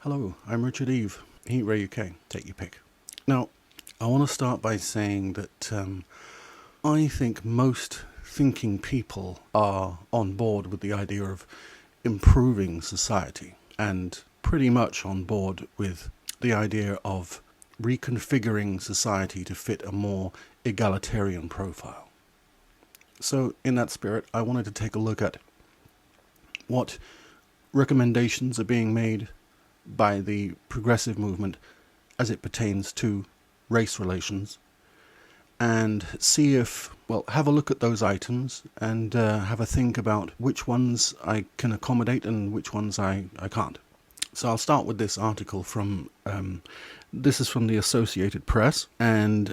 Hello, I'm Richard Eve, Heat Ray UK, take your pick. Now, I want to start by saying that I think most thinking people are on board with the idea of improving society and pretty much on board with the idea of reconfiguring society to fit a more egalitarian profile. So, in that spirit, I wanted to take a look at what recommendations are being made by the progressive movement as it pertains to race relations, and see if, have a look at those items and have a think about which ones I can accommodate and which ones I can't. So I'll start with this article from, this is from the Associated Press, and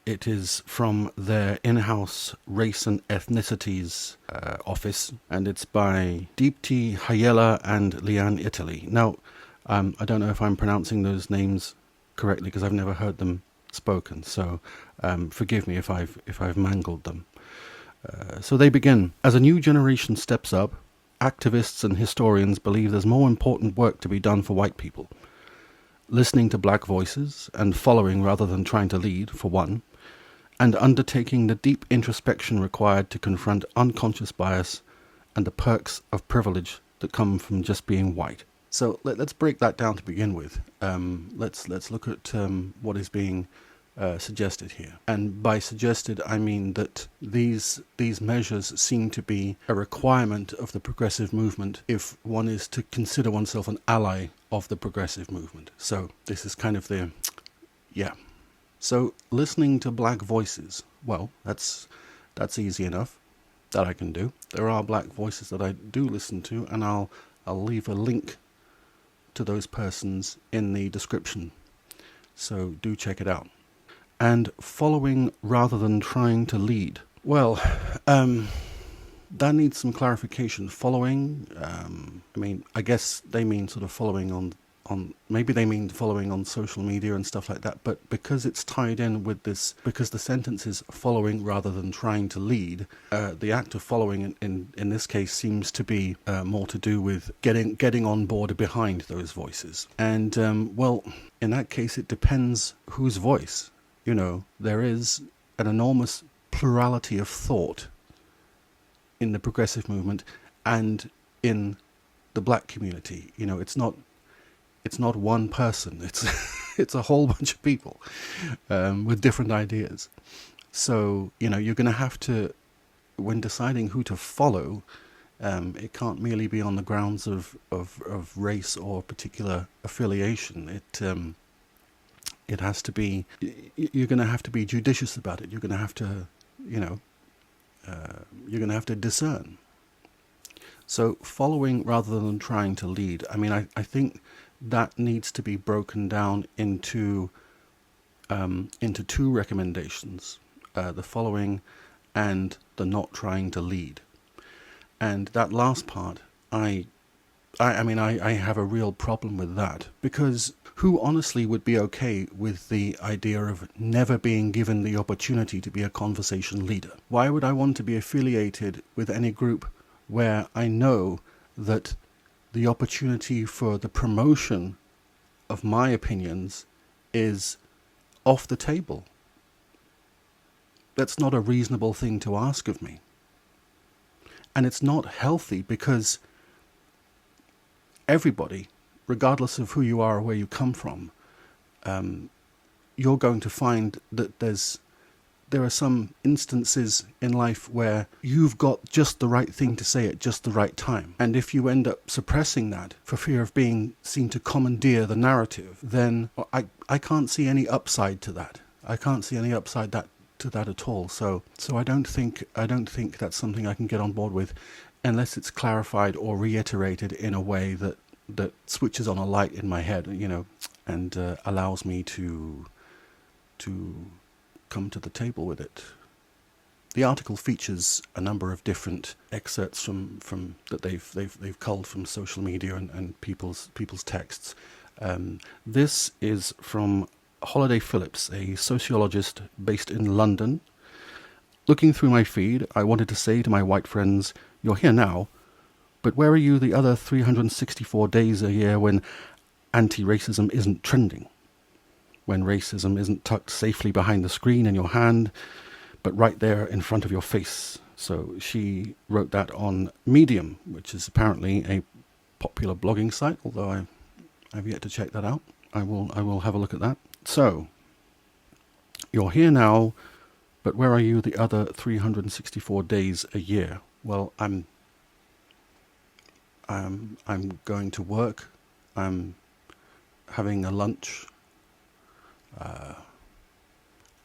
it is from their in-house race and ethnicities office, and it's by Deepti Hayela and Liane Italy. Now, I don't know if I'm pronouncing those names correctly because I've never heard them spoken, so forgive me if I've mangled them. So they begin. As a new generation steps up, activists and historians believe there's more important work to be done for white people. Listening to black voices and following rather than trying to lead, for one, and undertaking the deep introspection required to confront unconscious bias and the perks of privilege that come from just being white. So let's break that down to begin with. Let's look at what is being suggested here. And by suggested, I mean that these measures seem to be a requirement of the progressive movement if one is to consider oneself an ally of the progressive movement. So this is kind of So listening to black voices, that's easy enough. That I can do. There are black voices that I do listen to, and I'll leave a link to those persons in the description, so do check it out. And following rather than trying to lead, that needs some clarification. Following, I guess they mean sort of following on maybe they mean following on social media and stuff like that, but because it's tied in with this, because the sentence is following rather than trying to lead, the act of following in this case seems to be more to do with getting on board behind those voices. And in that case it depends whose voice. There is an enormous plurality of thought in the progressive movement and in the black community. It's not one person. It's a whole bunch of people with different ideas. So, you're going to have to, when deciding who to follow, it can't merely be on the grounds of race or particular affiliation. It has to be, you're going to have to be judicious about it. You're going to have to, you're going to have to discern. So following rather than trying to lead, I think that needs to be broken down into two recommendations, the following and the not trying to lead. And that last part, I have a real problem with that, because who honestly would be okay with the idea of never being given the opportunity to be a conversation leader? Why would I want to be affiliated with any group where I know that the opportunity for the promotion of my opinions is off the table? That's not a reasonable thing to ask of me. And it's not healthy, because everybody, regardless of who you are or where you come from, you're going to find that there are some instances in life where you've got just the right thing to say at just the right time. And if you end up suppressing that for fear of being seen to commandeer the narrative, then I can't see any upside to that. I can't see any upside to that at all. So I don't think that's something I can get on board with, unless it's clarified or reiterated in a way that switches on a light in my head, and allows me to come to the table with it. The article features a number of different excerpts from that they've culled from social media and people's texts. This is from Holiday Phillips, a sociologist based in London. Looking through my feed, I wanted to say to my white friends, "You're here now, but where are you the other 364 days a year when anti-racism isn't trending, when racism isn't tucked safely behind the screen in your hand, but right there in front of your face. So she wrote that on Medium, which is apparently a popular blogging site, although I've yet to check that out. I will have a look at that. So, you're here now, but where are you the other 364 days a year? Well, I'm going to work. I'm having a lunch.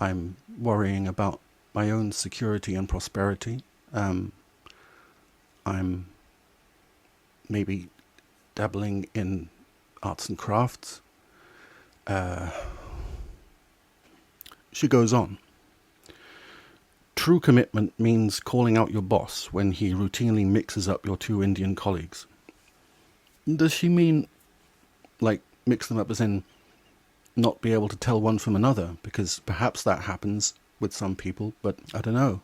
I'm worrying about my own security and prosperity. I'm maybe dabbling in arts and crafts. She goes on. True commitment means calling out your boss when he routinely mixes up your two Indian colleagues. Does she mean, like, mix them up as in not be able to tell one from another? Because perhaps that happens with some people, but I don't know.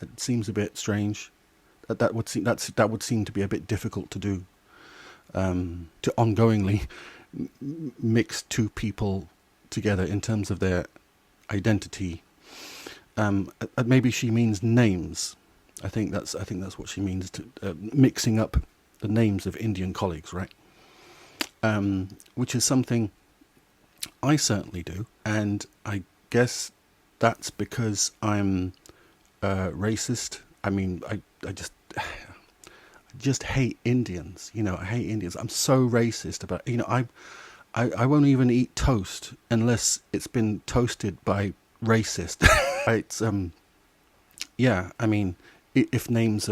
It seems a bit strange. That would seem to be a bit difficult to do. To ongoingly mix two people together in terms of their identity. Maybe she means names. I think that's what she means, to mixing up the names of Indian colleagues, right? Which is something I certainly do, and I guess that's because I'm racist. I mean, I just hate Indians. You know, I hate Indians. I'm so racist about. You know, I won't even eat toast unless it's been toasted by racist. It's yeah. I mean, if names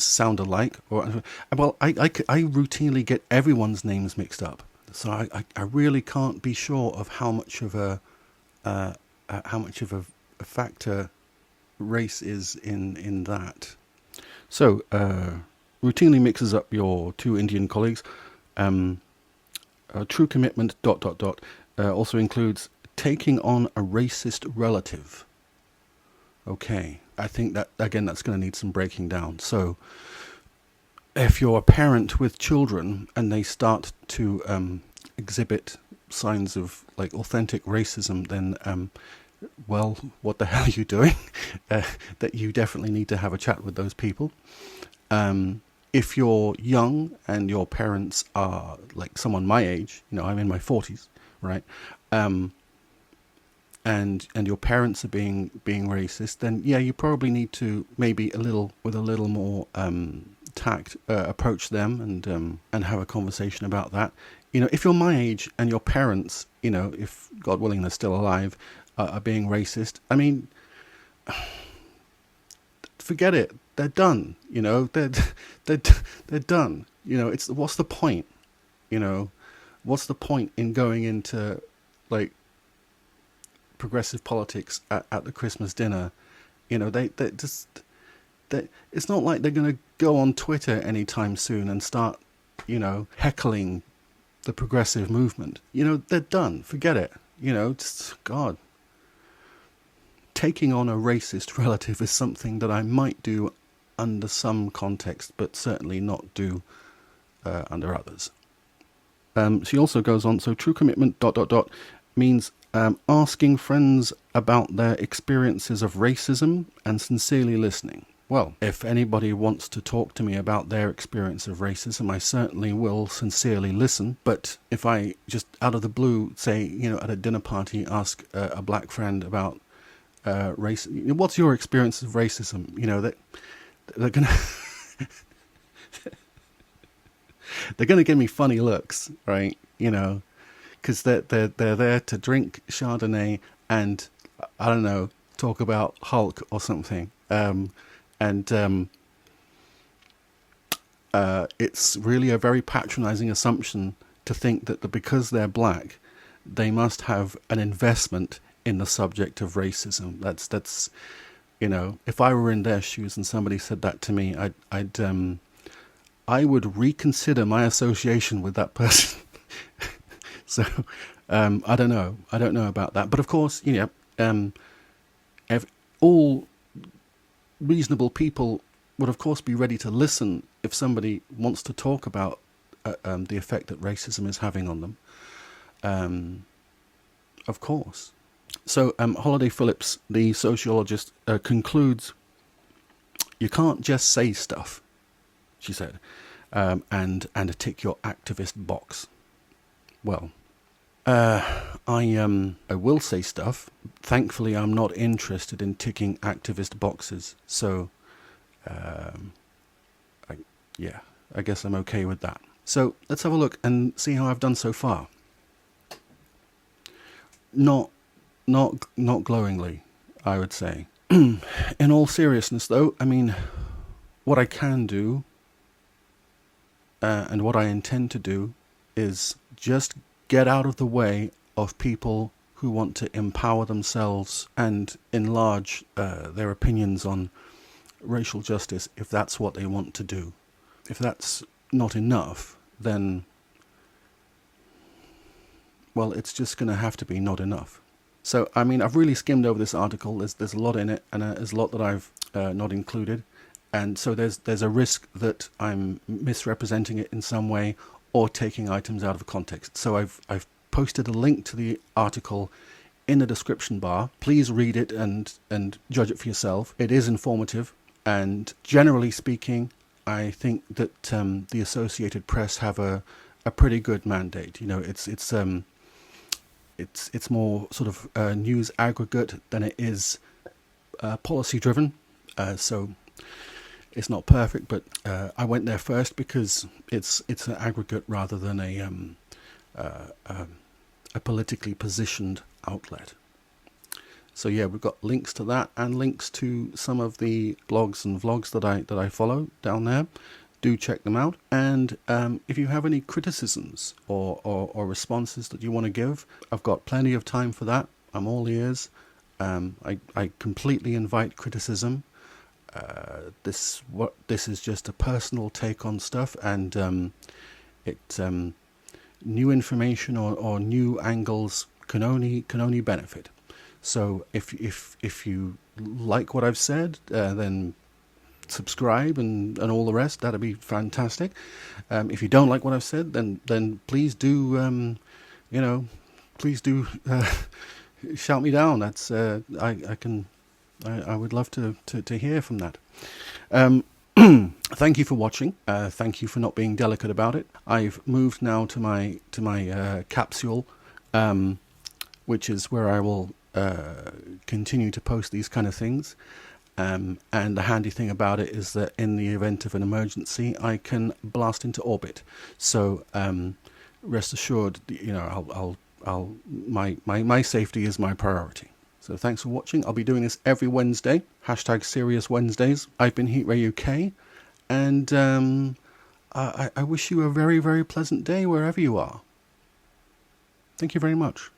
sound alike, or well, I routinely get everyone's names mixed up. So I really can't be sure of how much of a factor race is in that. So routinely mixes up your two Indian colleagues. True commitment ... also includes taking on a racist relative. Okay, I think that again that's going to need some breaking down. So if you're a parent with children and they start to exhibit signs of like authentic racism, then well, what the hell are you doing? That you definitely need to have a chat with those people. If you're young and your parents are like someone my age, you know, I'm in my 40s, right? And your parents are being racist, then yeah, you probably need to maybe with a little more tact approach them and have a conversation about that. You know, if you're my age and your parents, you know, if God willing they're still alive, are being racist, I mean, forget it. They're done. You know, they're done. You know, what's the point? You know, what's the point in going into like progressive politics at the Christmas dinner? You know, they it's not like they're going to go on Twitter anytime soon and start, you know, heckling the progressive movement. You know, they're done. Forget it. You know, just God. Taking on a racist relative is something that I might do under some context, but certainly not do under others. She also goes on, so true commitment ... means asking friends about their experiences of racism and sincerely listening. Well, if anybody wants to talk to me about their experience of racism, I certainly will sincerely listen. But if I just out of the blue, say, you know, at a dinner party, ask a black friend about race, what's your experience of racism? You know, they're gonna they're gonna give me funny looks, right? You know, because they're there to drink Chardonnay and I don't know, talk about Hulk or something. It's really a very patronizing assumption to think that because they're black, they must have an investment in the subject of racism. That's you know, if I were in their shoes and somebody said that to me, I would reconsider my association with that person. So I don't know about that. But of course, you know, all reasonable people would of course be ready to listen if somebody wants to talk about the effect that racism is having on them. Of course. So Holiday Phillips, the sociologist, concludes, you can't just say stuff, she said, and tick your activist box. Well, I will say stuff. Thankfully, I'm not interested in ticking activist boxes. So, I guess I'm okay with that. So let's have a look and see how I've done so far. Not glowingly, I would say. In all seriousness, though, I mean, what I can do and what I intend to do is just get out of the way of people who want to empower themselves and enlarge their opinions on racial justice, if that's what they want to do. If that's not enough, then, well, it's just going to have to be not enough. So, I mean, I've really skimmed over this article. There's a lot in it, and there's a lot that I've not included. And so there's a risk that I'm misrepresenting it in some way or taking items out of context. So I've posted a link to the article in the description bar. Please read it and judge it for yourself. It is informative, and generally speaking, I think that the Associated Press have a pretty good mandate. You know, it's more sort of news aggregate than it is policy driven. So it's not perfect, but I went there first because it's an aggregate rather than a politically positioned outlet. So yeah, we've got links to that and links to some of the blogs and vlogs that I follow down there. Do check them out. And if you have any criticisms or responses that you want to give, I've got plenty of time for that. I'm all ears. I completely invite criticism. This is just a personal take on stuff, and new information or new angles can only benefit. So if you like what I've said, then subscribe and all the rest. That'd be fantastic. If you don't like what I've said, then please do please do shout me down. That's I would love to hear from that. Thank you for watching. Thank you for not being delicate about it. I've moved now to my capsule, which is where I will continue to post these kind of things. And the handy thing about it is that in the event of an emergency, I can blast into orbit. So rest assured, you know, my safety is my priority. So thanks for watching. I'll be doing this every Wednesday. #Serious Wednesdays. I've been HeatRay UK, and I wish you a very, very pleasant day wherever you are. Thank you very much.